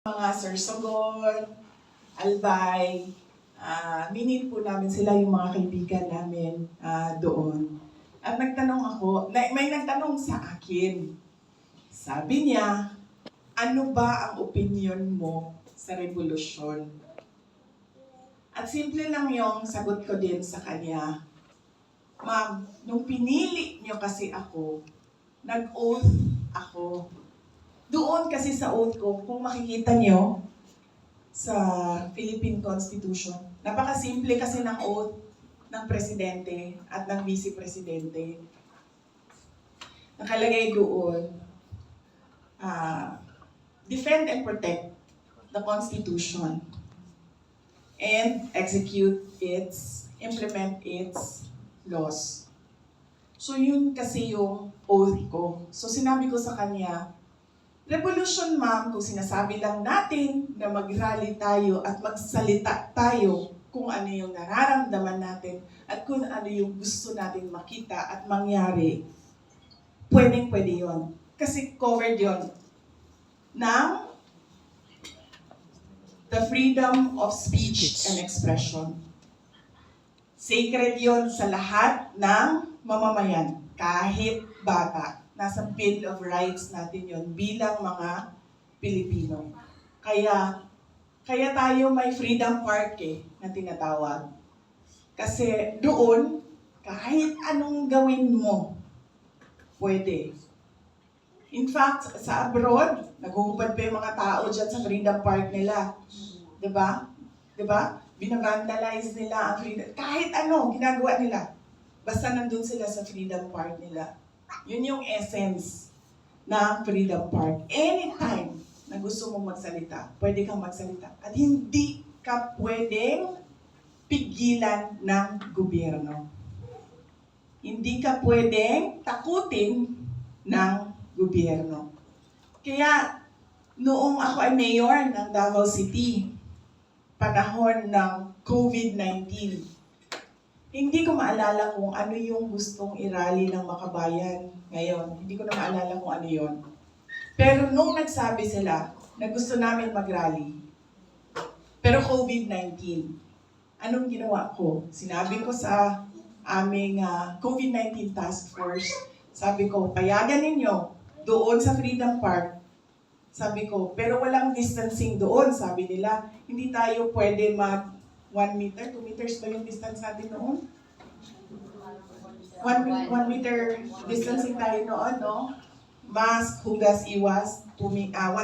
Mga Sir Sogon, Albay, minit po namin sila yung mga kaibigan namin doon. At nagtanong ako, may nagtanong sa akin. Sabi niya, ano ba ang opinion mo sa revolusyon? At simple lang yung sagot ko din sa kanya. Ma'am, nung pinili niyo kasi ako, nag-oath ako. Doon kasi sa oath ko, kung makikita niyo sa Philippine Constitution, napakasimple kasi ng oath ng presidente at ng vice-presidente. Nakalagay doon, defend and protect the Constitution and implement its laws. So yun kasi yung oath ko. So sinabi ko sa kanya, revolution ma'am, kung sinasabi lang natin na mag-rally tayo at magsalita tayo kung ano yung nararamdaman natin at kung ano yung gusto natin makita at mangyari, pwedeng-pwede yun. Kasi covered yun ng the freedom of speech and expression. Sacred yun sa lahat ng mamamayan, kahit bata. Nasa Bill of Rights natin yon bilang mga Pilipino. Kaya tayo may Freedom Park na tinatawag. Kasi doon, kahit anong gawin mo, pwede. In fact, sa abroad, naguhubad pa yung mga tao dyan sa Freedom Park nila. Diba? Diba? Binavandalize nila ang freedom. Kahit ano, ginagawa nila. Basta nandun sila sa Freedom Park nila. Yun yung essence ng Freedom Park. Anytime na gusto mong magsalita, pwede kang magsalita. At hindi ka pwedeng pigilan ng gobyerno. Hindi ka pwedeng takutin ng gobyerno. Kaya, noong ako ay mayor ng Davao City, panahon ng COVID-19, hindi ko maalala kung ano yung gustong irally ng makabayan ngayon. Hindi ko na maalala kung ano yon. Pero nung nagsabi sila na gusto namin mag-rally, pero COVID-19, anong ginawa ko? Sinabi ko sa aming COVID-19 task force, sabi ko, payagan ninyo doon sa Freedom Park. Sabi ko, pero walang distancing doon. Sabi nila, hindi tayo pwede 1 meter, 2 meters ba yung distance natin noon? 1 meter distancing tayo noon, no? Mask, hugas, iwas, 1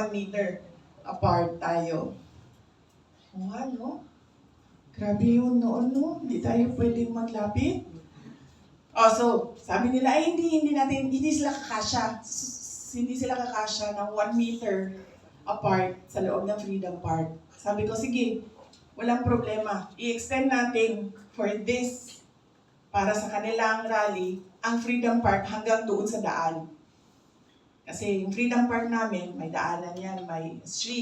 meter apart tayo. No? Grabe yun noon, no? Hindi tayo pwedeng maglapit. So, sabi nila, hindi sila kakasya. Hindi sila kakasya ng 1 meter apart sa loob ng Freedom Park. Sabi ko, sige, walang problema. I-extend natin for this, para sa kanilang rally, ang Freedom Park hanggang doon sa daan. Kasi yung Freedom Park namin, may daanan yan, may street.